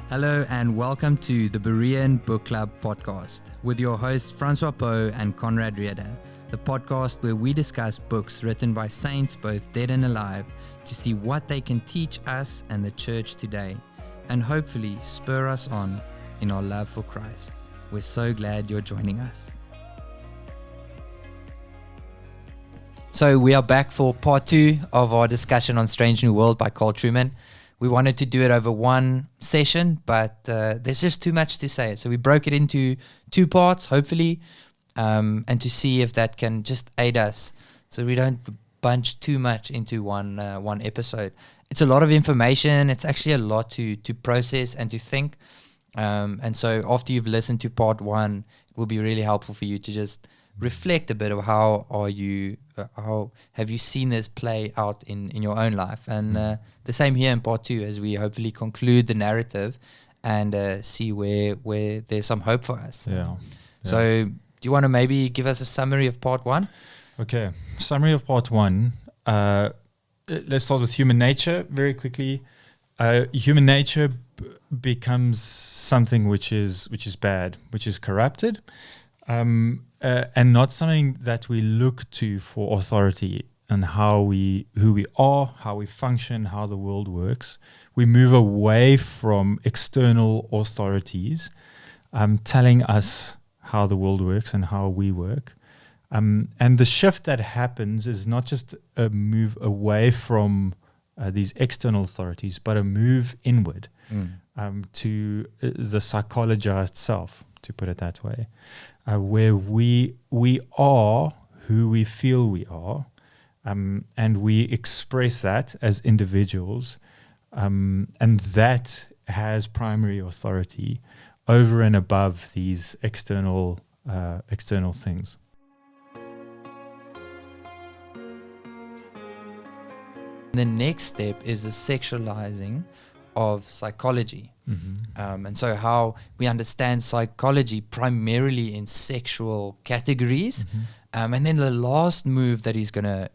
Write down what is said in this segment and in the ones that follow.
Hello and welcome to the Berean Bookclub podcast with your hosts Francois Poe and Conrad Rieder, the podcast where we discuss books written by saints both dead and alive to see what they can teach us and the church today and hopefully spur us on in our love for Christ. We're so glad you're joining us. So we are back for part 2 of our discussion on Strange New World by Carl Trueman. We wanted to do it over one session, but there's just too much to say. So we broke it into 2 parts, hopefully, and to see if that can just aid us so we don't bunch too much into one episode. It's a lot of information. It's actually a lot to process and to think. And so after you've listened to part 1, it will be really helpful for you to just reflect a bit of how have you seen this play out in your own life, and the same here in part 2 as we hopefully conclude the narrative and see where there's some hope for us. So do you want to maybe give us a summary of part 1? Okay, summary of part 1. Let's start with human nature very quickly. Human nature becomes something which is bad, which is corrupted. And not something that we look to for authority and who we are, how we function, how the world works. We move away from external authorities telling us how the world works and how we work. And the shift that happens is not just a move away from these external authorities, but a move inward to the psychologized self, to put it that way. Where we are who we feel we are, and we express that as individuals, and that has primary authority over and above these external things. The next step is the sexualizing of psychology. And so how we understand psychology primarily in sexual categories. And then the last move that he's gonna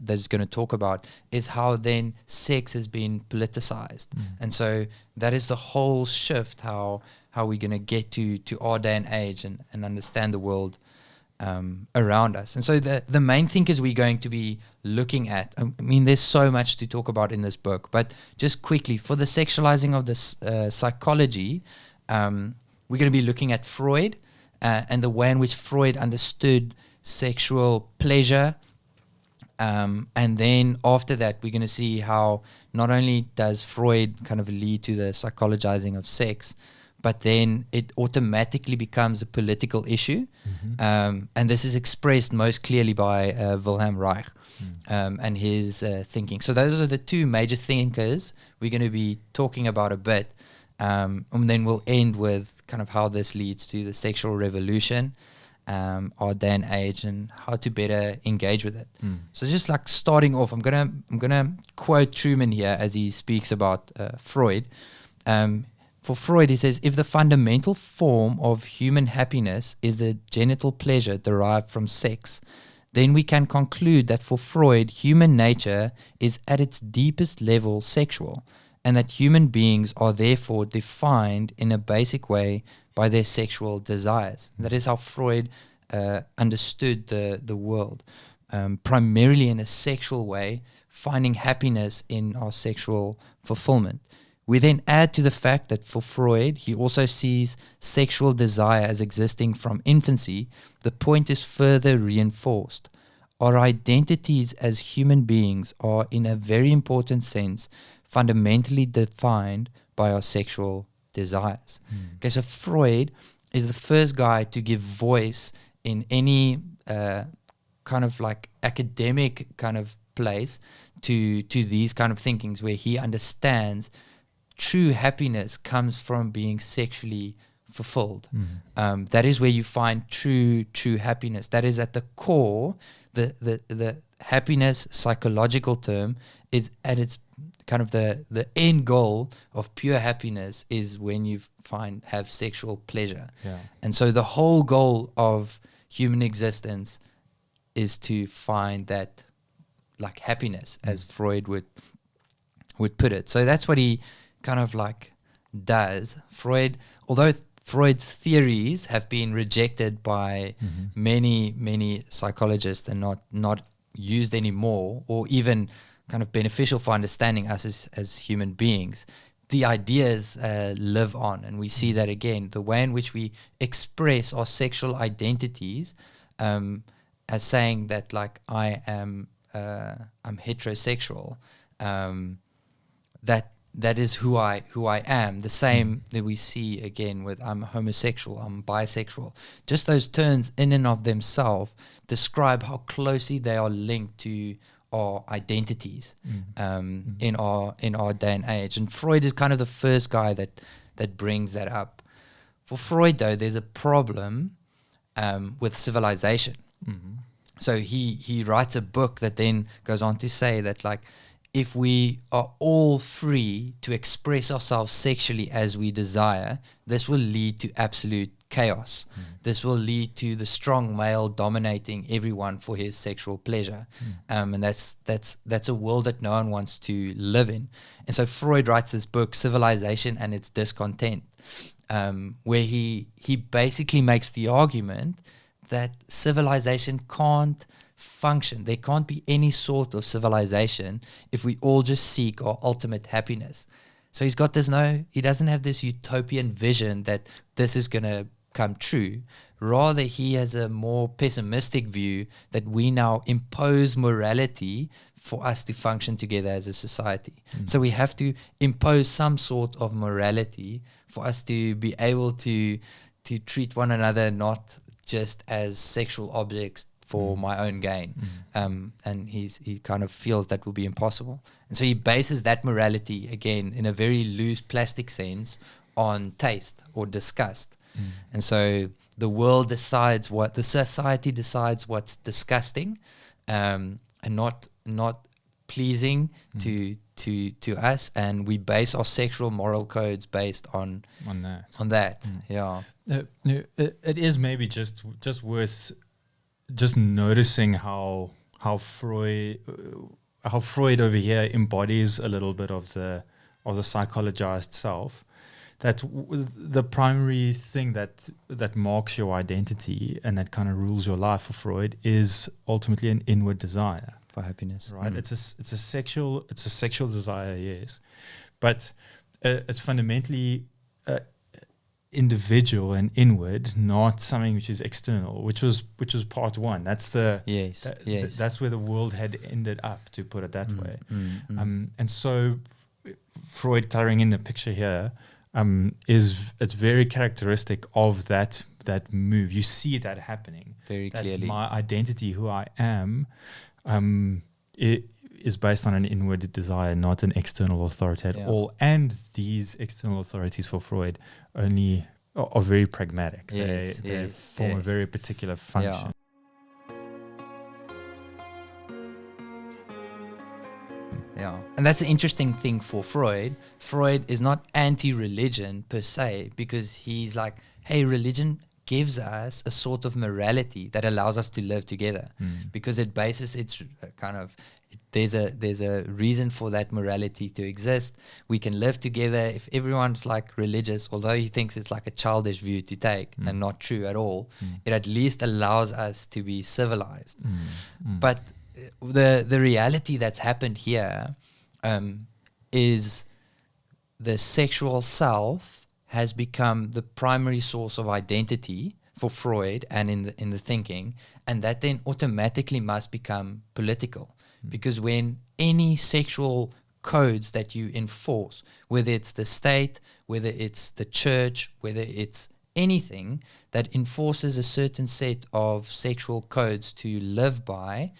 talk about is how then sex has been politicized. And so that is the whole shift, how we're gonna get to our day and age and understand the world around us. And so the main thinkers we're going to be looking at, I mean, there's so much to talk about in this book, but just quickly, for the sexualizing of this psychology, we're going to be looking at Freud and the way in which Freud understood sexual pleasure. And then after that, we're going to see how not only does Freud kind of lead to the psychologizing of sex, but then it automatically becomes a political issue. And this is expressed most clearly by Wilhelm Reich and his thinking. So those are the 2 major thinkers we're going to be talking about a bit. And then we'll end with kind of how this leads to the sexual revolution, our day and age, and how to better engage with it. So just like starting off, I'm gonna quote Trueman here as he speaks about Freud. For Freud, he says, if the fundamental form of human happiness is the genital pleasure derived from sex, then we can conclude that for Freud, human nature is at its deepest level sexual, and that human beings are therefore defined in a basic way by their sexual desires. That is how Freud understood the world, primarily in a sexual way, finding happiness in our sexual fulfillment. We then add to the fact that for Freud, he also sees sexual desire as existing from infancy. The point is further reinforced. Our identities as human beings are, in a very important sense, fundamentally defined by our sexual desires. Okay, so Freud is the first guy to give voice in any kind of like academic kind of place to these kind of thinkings, where he understands true happiness comes from being sexually fulfilled. That is where you find true happiness. That is at the core. The happiness psychological term is at its kind of the end goal of pure happiness is when you have sexual pleasure. And so the whole goal of human existence is to find that like happiness, as Freud would put it. So that's what he kind of like does, although Freud's theories have been rejected by many psychologists and not used anymore, or even kind of beneficial for understanding us as human beings, the ideas live on. And we see that again, the way in which we express our sexual identities, as saying that, like, I'm heterosexual, that is who I am. The same that we see again with I'm homosexual, I'm bisexual. Just those terms in and of themselves describe how closely they are linked to our identities in our day and age. And Freud is kind of the first guy that brings that up. For Freud, though, there's a problem with civilization. So he writes a book that then goes on to say that, like, if we are all free to express ourselves sexually as we desire, this will lead to absolute chaos. This will lead to the strong male dominating everyone for his sexual pleasure. And that's a world that no one wants to live in. And so Freud writes this book, Civilization and Its Discontent, where he basically makes the argument that civilization can't function. There can't be any sort of civilization if we all just seek our ultimate happiness. So he doesn't have this utopian vision that this is going to come true. Rather, he has a more pessimistic view that we now impose morality for us to function together as a society. So we have to impose some sort of morality for us to be able to treat one another not just as sexual objects for my own gain. And he kind of feels that will be impossible. And so he bases that morality, again, in a very loose plastic sense, on taste or disgust. And so the world decides the society decides what's disgusting and not pleasing to us, and we base our sexual moral codes based on that. Yeah. It is maybe just worth just noticing how Freud over here embodies a little bit of the psychologized self. That the primary thing that marks your identity and that kind of rules your life for Freud is ultimately an inward desire For happiness, right? It's a sexual desire, yes, but it's fundamentally individual and inward, not something which is external, which was part one. That's that's where the world had ended up, to put it that way. And so Freud coloring in the picture here it's very characteristic of that move. You see that happening very clearly. My identity, who I am, it is based on an inward desire, not an external authority at all. And these external authorities for Freud only are very pragmatic. They form a very particular function. Yeah, and that's the interesting thing for Freud. Freud is not anti-religion per se, because he's like, hey, religion gives us a sort of morality that allows us to live together, because it bases its kind of, there's a reason for that morality to exist. We can live together. If everyone's like religious, although he thinks it's like a childish view to take and not true at all, it at least allows us to be civilized. But the reality that's happened here is the sexual self has become the primary source of identity for Freud and in the thinking, and that then automatically must become political, because when any sexual codes that you enforce, whether it's the state, whether it's the church, whether it's anything that enforces a certain set of sexual codes to live by,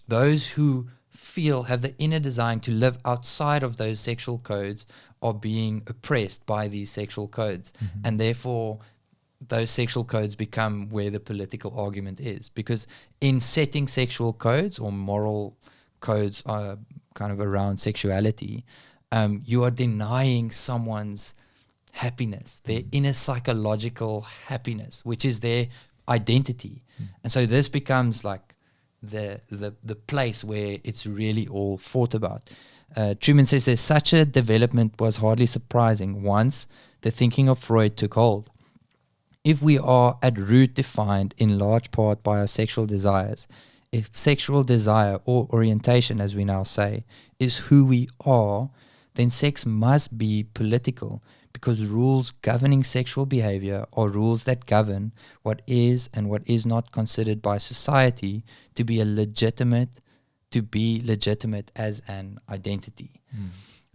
those who have the inner design to live outside of those sexual codes are being oppressed by these sexual codes, and therefore those sexual codes become where the political argument is, because in setting sexual codes or moral codes kind of around sexuality, you are denying someone's happiness, their inner psychological happiness, which is their identity. And so this becomes like the place where it's really all fought about. Trueman says there's such a development was hardly surprising once the thinking of Freud took hold. If we are at root defined in large part by our sexual desires, if sexual desire or orientation, as we now say, is who we are, then sex must be political, because rules governing sexual behavior are rules that govern what is and what is not considered by society to be legitimate as an identity.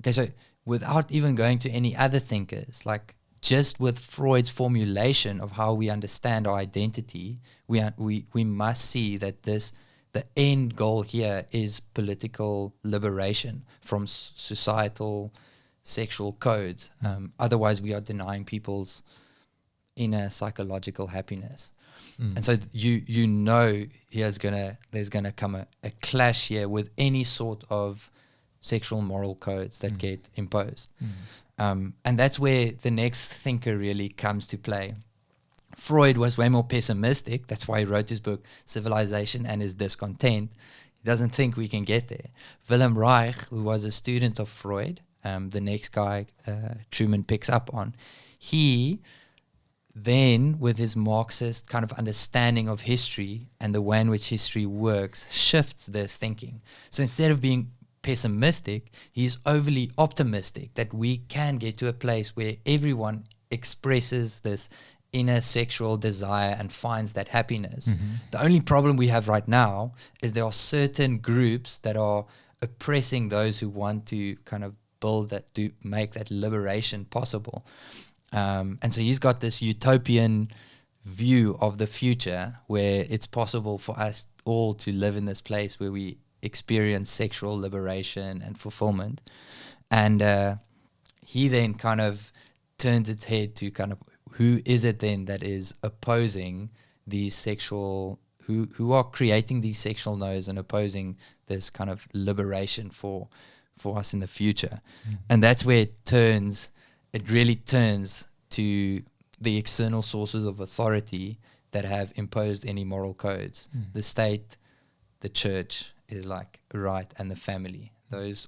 Okay, so without even going to any other thinkers, like just with Freud's formulation of how we understand our identity, we must see that the end goal here is political liberation from societal sexual codes. Otherwise, we are denying people's inner psychological happiness. And so there's gonna come a clash here with any sort of sexual moral codes that get imposed. And that's where the next thinker really comes to play. Freud was way more pessimistic. That's why he wrote his book, Civilization and His Discontent. He doesn't think we can get there. Wilhelm Reich, who was a student of Freud, the next guy Trueman picks up on, he then, with his Marxist kind of understanding of history and the way in which history works, shifts this thinking. So instead of being pessimistic, he's overly optimistic that we can get to a place where everyone expresses this inner sexual desire and finds that happiness. The only problem we have right now is there are certain groups that are oppressing those who want to kind of build that, to make that liberation possible. And so he's got this utopian view of the future where it's possible for us all to live in this place where we experience sexual liberation and fulfillment. And he then kind of turns its head to kind of, who is it then that is opposing these sexual, who are creating these sexual nodes and opposing this kind of liberation for us in the future. And that's where it really turns to the external sources of authority that have imposed any moral codes. The state, the church is like right, and the family.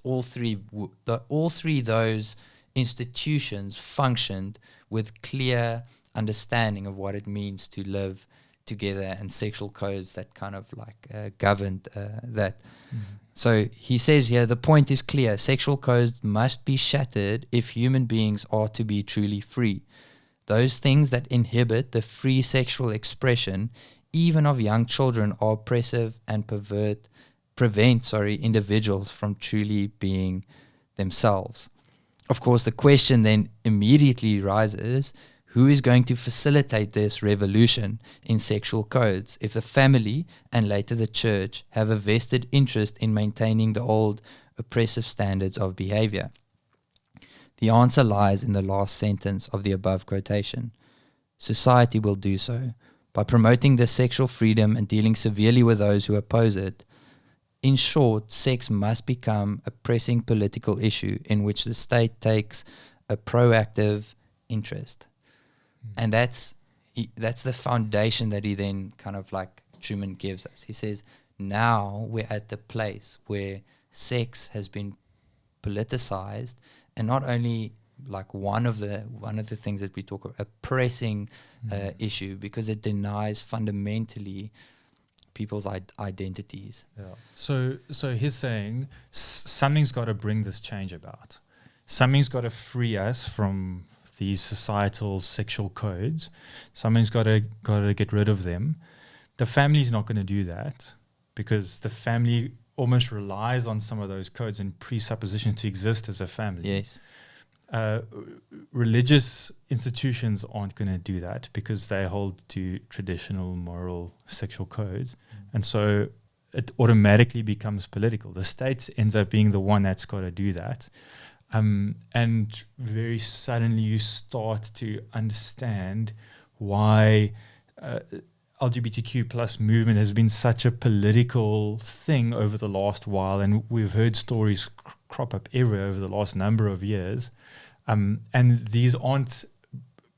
All three those institutions functioned with clear understanding of what it means to live together, and sexual codes that kind of like governed that. So he says here, the point is clear. Sexual codes must be shattered if human beings are to be truly free. Those things that inhibit the free sexual expression, even of young children, are oppressive and prevent individuals from truly being themselves. Of course, the question then immediately rises, who is going to facilitate this revolution in sexual codes if the family and later the church have a vested interest in maintaining the old oppressive standards of behavior? The answer lies in the last sentence of the above quotation. Society will do so by promoting the sexual freedom and dealing severely with those who oppose it. In short, sex must become a pressing political issue in which the state takes a proactive interest. And that's the foundation that he then kind of like Trueman gives us. He says, now we're at the place where sex has been politicized, and not only like one of the things that we talk about, a pressing issue, because it denies fundamentally people's identities. So he's saying something's got to bring this change about. Something's got to free us from these societal sexual codes. Something's got to get rid of them. The family's not going to do that, because the family almost relies on some of those codes and presuppositions to exist as a family. Yes. Religious institutions aren't going to do that because they hold to traditional moral sexual codes. And so it automatically becomes political. The state ends up being the one that's got to do that. And very suddenly you start to understand why LGBTQ plus movement has been such a political thing over the last while. And we've heard stories crop up everywhere over the last number of years. And these aren't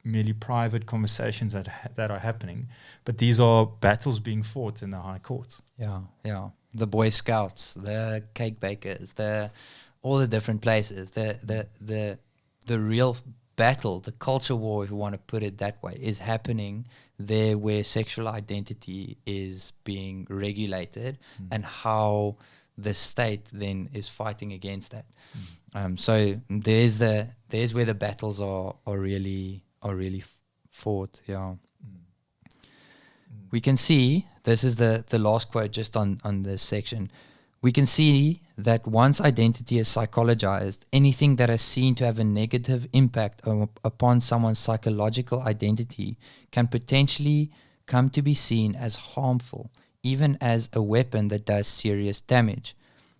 merely private conversations that are happening, but these are battles being fought in the high courts. Yeah. The Boy Scouts, the cake bakers, all the different places. The real battle, the culture war, if you want to put it that way, is happening there where sexual identity is being regulated, and how the state then is fighting against that. So there's where the battles are really fought. Yeah. We can see, this is the last quote just on this section. We can see that once identity is psychologized, anything that is seen to have a negative impact upon someone's psychological identity can potentially come to be seen as harmful, even as a weapon that does serious damage.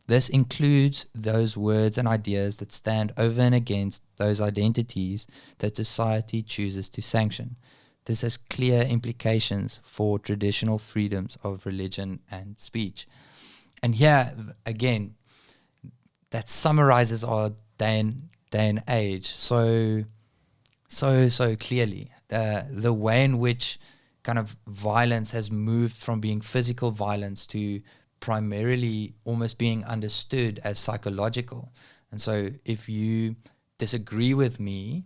This includes those words and ideas that stand over and against those identities that society chooses to sanction. This has clear implications for traditional freedoms of religion and speech. And here, again, that summarizes our day and age so clearly. The way in which kind of violence has moved from being physical violence to primarily almost being understood as psychological. And so if you disagree with me,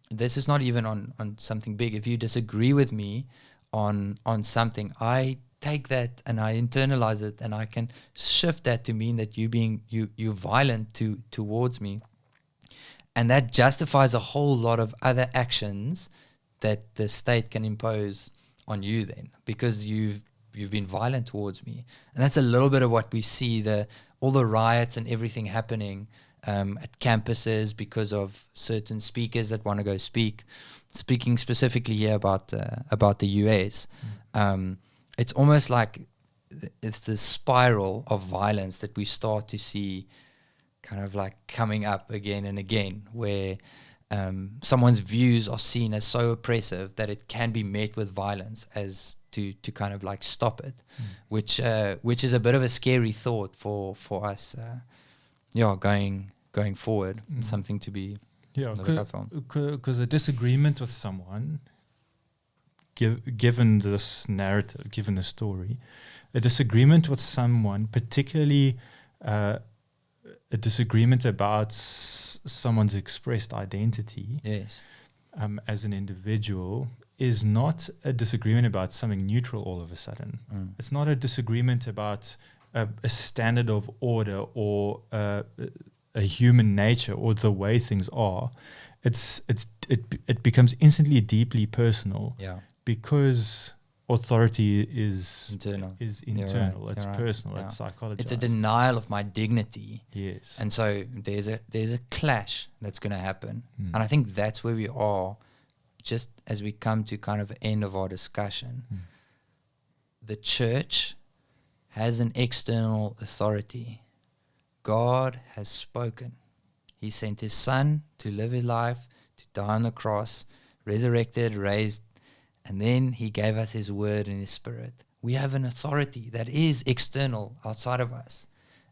this is not even on something big. If you disagree with me on something, I take that and I internalize it, and I can shift that to mean that you're violent towards me. And that justifies a whole lot of other actions that the state can impose on you then, because you've been violent towards me. And that's a little bit of what we see, all the riots and everything happening at campuses because of certain speakers that want to go speaking specifically here about the US. It's almost like it's this spiral of violence that we start to see kind of like coming up again and again, where someone's views are seen as so oppressive that it can be met with violence as to kind of like stop it, which is a bit of a scary thought for us, going forward. Something to be looked up from. Because a disagreement with someone, given this narrative, given the story, a disagreement with someone, particularly a disagreement about someone's expressed identity, yes, as an individual, is not a disagreement about something neutral all of a sudden. It's not a disagreement about a standard of order or a human nature or the way things are. It becomes instantly deeply personal. Yeah. Because authority is internal. It's right. personal, Yeah. it's psychologized. It's a denial of my dignity. Yes. And so there's a clash that's going to happen. And I think that's where we are, just as we come to kind of the end of our discussion. The church has an external authority. God has spoken. He sent his son to live his life, to die on the cross, resurrected, raised, and then he gave us his word and his spirit. We have an authority that is external, outside of us.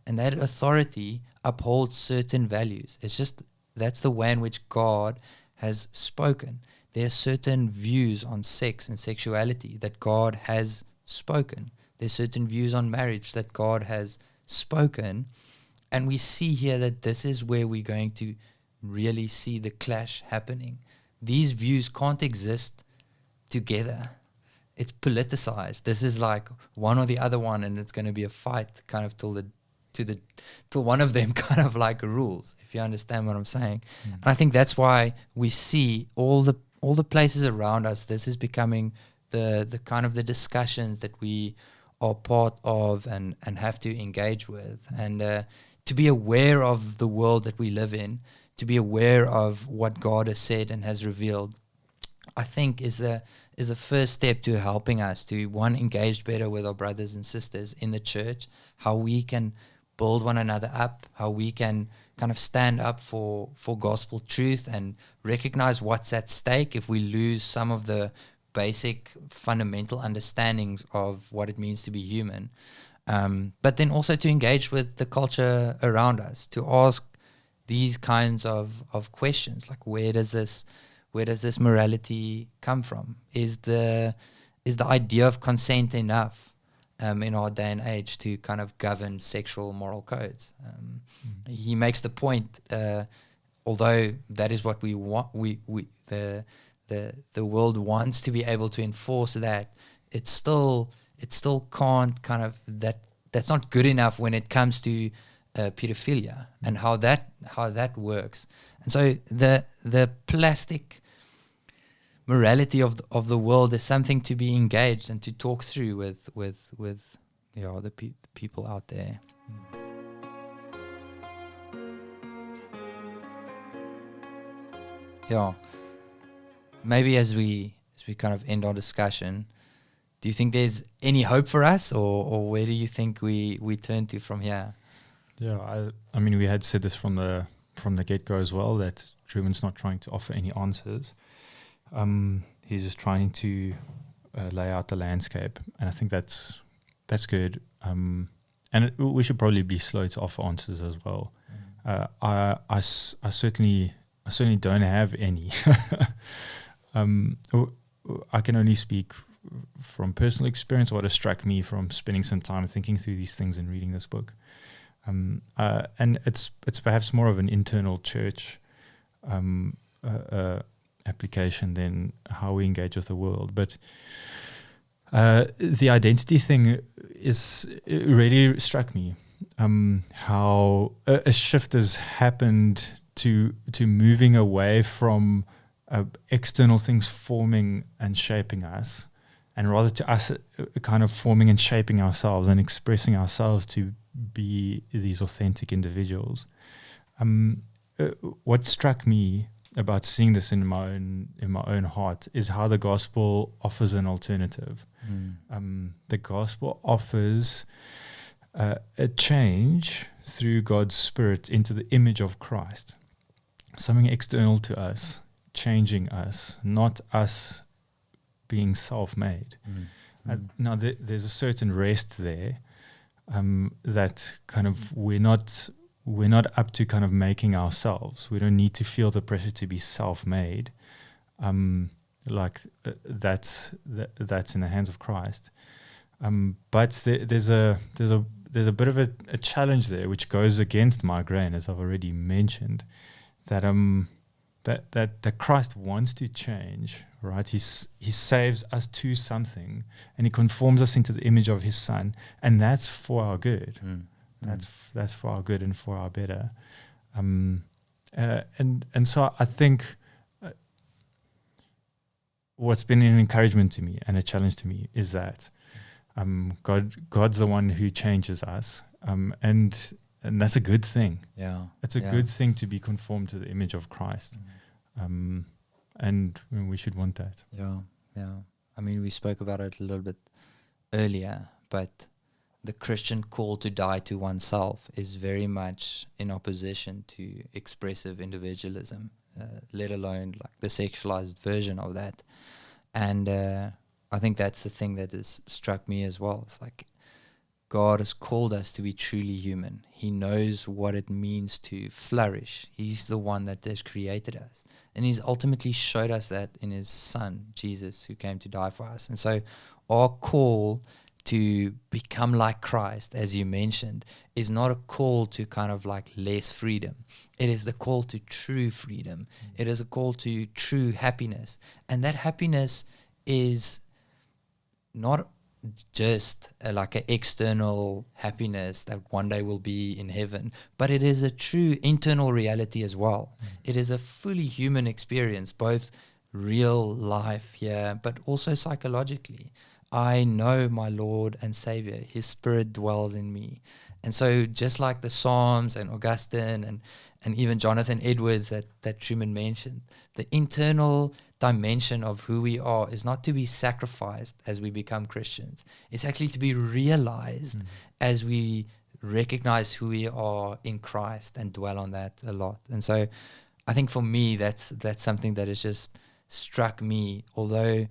And that authority upholds certain values. It's just, that's the way in which God has spoken. There are certain views on sex and sexuality that God has spoken. There's certain views on marriage that God has spoken. And we see here that this is where we're going to really see the clash happening. These views can't exist together. It's politicized. This is like one or the other one, and it's going to be a fight kind of till one of them kind of like rules, if you understand what I'm saying. And I think that's why we see all the places around us. This is becoming the kind of the discussions that we are part of and have to engage with, and to be aware of the world that we live in, to be aware of what God has said and has revealed, I think is the first step to helping us to, one, engage better with our brothers and sisters in the church, how we can build one another up, how we can kind of stand up for gospel truth and recognize what's at stake if we lose some of the basic fundamental understandings of what it means to be human. But then also to engage with the culture around us, to ask these kinds of questions, like where does this morality come from? Is the idea of consent enough? in our day and age to kind of govern sexual moral codes. He makes the point, although that is what we want, the world wants to be able to enforce that, it still can't kind of, that's not good enough when it comes to pedophilia and how that works. And so the plastic morality of the world is something to be engaged and to talk through with the people out there. Yeah. Maybe as we kind of end our discussion, do you think there's any hope for us, or where do you think we turn to from here? Yeah, I mean, we had said this from the get-go as well, that Trueman's not trying to offer any answers. He's just trying to lay out the landscape, and I think that's good. We should probably be slow to offer answers as well. I certainly don't have any. I can only speak from personal experience, what has struck me from spending some time thinking through these things and reading this book. And it's perhaps more of an internal church application than how we engage with the world. But the identity thing it really struck me. How a shift has happened to moving away from external things forming and shaping us, and rather to us kind of forming and shaping ourselves and expressing ourselves to be these authentic individuals. What struck me about seeing this in my own heart is how the gospel offers an alternative. The gospel offers a change through God's Spirit into the image of Christ, something external to us, changing us, not us being self-made. Now, there's a certain rest there, that kind of we're not up to kind of making ourselves. We don't need to feel the pressure to be self-made. That's in the hands of Christ. But there's a bit of a challenge there, which goes against my grain, as I've already mentioned, that Christ wants to change, right? He saves us to something, and he conforms us into the image of his Son, and that's for our good. That's for our good and for our better. And so I think what's been an encouragement to me and a challenge to me is that God's the one who changes us, and that's a good thing. Yeah, it's a good thing to be conformed to the image of Christ, and we should want that. Yeah. I mean, we spoke about it a little bit earlier, but the Christian call to die to oneself is very much in opposition to expressive individualism, let alone like the sexualized version of that. And I think that's the thing that has struck me as well. It's like God has called us to be truly human. He knows what it means to flourish. He's the one that has created us. And he's ultimately showed us that in his Son, Jesus, who came to die for us. And so our call to become like Christ, as you mentioned, is not a call to kind of like less freedom. It is the call to true freedom. It is a call to true happiness. And that happiness is not just like an external happiness that one day will be in heaven, but it is a true internal reality as well. It is a fully human experience, both real life here, but also psychologically. I know my Lord and Savior. His Spirit dwells in me. And so just like the Psalms and Augustine and even Jonathan Edwards that Trueman mentioned, the internal dimension of who we are is not to be sacrificed as we become Christians. It's actually to be realized as we recognize who we are in Christ and dwell on that a lot. And so I think for me, that's something that has just struck me, although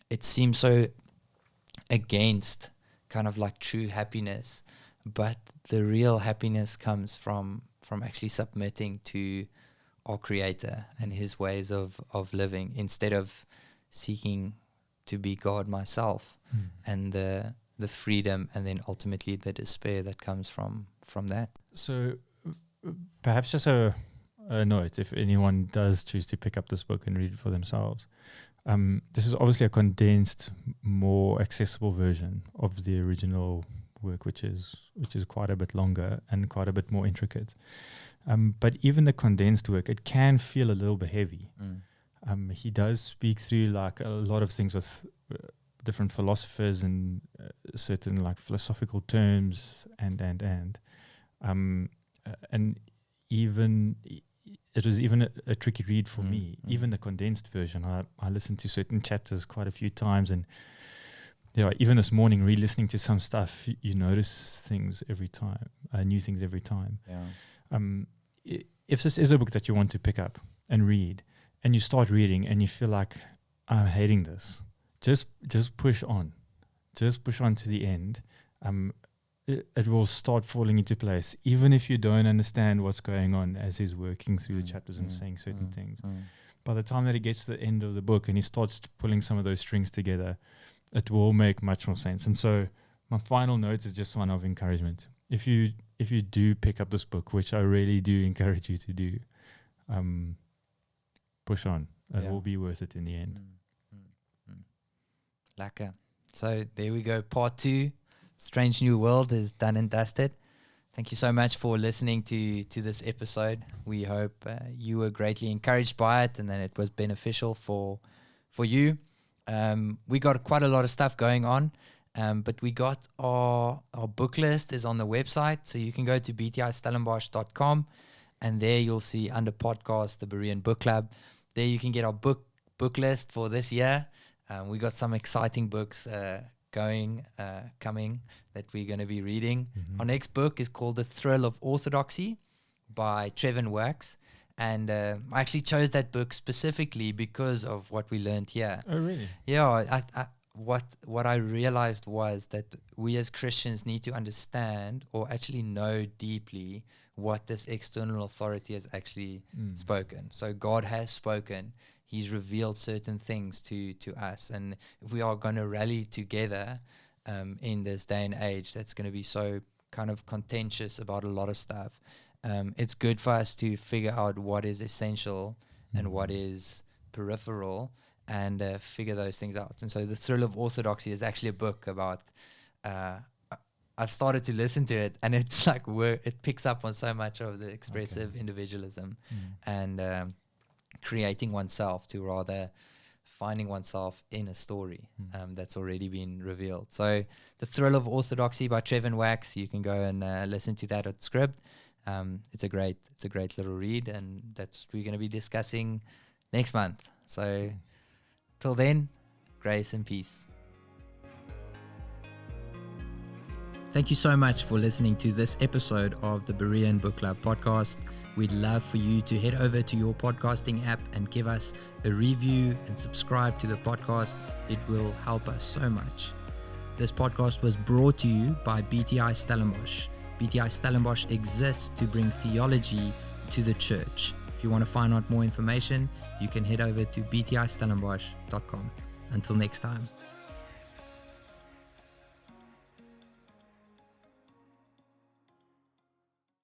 it seems so against kind of like true happiness, but the real happiness comes from actually submitting to our Creator and his ways of living, instead of seeking to be God myself. And the the freedom, and then ultimately the despair that comes from that. So perhaps just a note, if anyone does choose to pick up this book and read it for themselves, this is obviously a condensed, more accessible version of the original work, which is quite a bit longer and quite a bit more intricate. But even the condensed work, it can feel a little bit heavy. He does speak through like a lot of things with different philosophers and certain like philosophical terms and even it was even a tricky read for me. Even the condensed version, I listened to certain chapters quite a few times, and even this morning, re-listening to some stuff, you notice things every time, new things every time. If this is a book that you want to pick up and read, and you start reading and you feel like, I'm hating this, just push on. Just push on to the end. It will start falling into place, even if you don't understand what's going on as he's working through the chapters and saying certain things. By the time that he gets to the end of the book and he starts pulling some of those strings together, it will make much more sense. And so my final note is just one of encouragement. If you do pick up this book, which I really do encourage you to do, push on. It will be worth it in the end. Lekker. So there we go. Part 2, Strange New World, is done and dusted. Thank you so much for listening to this episode. We hope you were greatly encouraged by it and that it was beneficial for you. We got quite a lot of stuff going on, but we got our book list is on the website, so you can go to btistellenbosch.com, and there you'll see under podcast the Berean Bookclub. There you can get our book list for this year. We got some exciting books coming that we're going to be reading. Our next book is called The Thrill of Orthodoxy by Trevin Wax. And I actually chose that book specifically because of what we learned here. Oh, really? Yeah. What I realized was that we as Christians need to understand or actually know deeply what this external authority has actually spoken. So God has spoken. He's revealed certain things to us. And if we are going to rally together in this day and age that's going to be so kind of contentious about a lot of stuff, it's good for us to figure out what is essential and what is peripheral, and figure those things out. And so The Thrill of Orthodoxy is actually a book about, I've started to listen to it, and it's like it picks up on so much of the expressive individualism and creating oneself to rather finding oneself in a story that's already been revealed. So The Thrill of Orthodoxy by Trevin Wax, you can go and listen to that at Script. It's a great little read, and that's what we're going to be discussing next month. So till then, grace and peace. Thank you so much for listening to this episode of the Berean Bookclub podcast. We'd love for you to head over to your podcasting app and give us a review and subscribe to the podcast. It will help us so much. This podcast was brought to you by BTI Stellenbosch. BTI Stellenbosch exists to bring theology to the church. If you want to find out more information, you can head over to btistellenbosch.com. Until next time.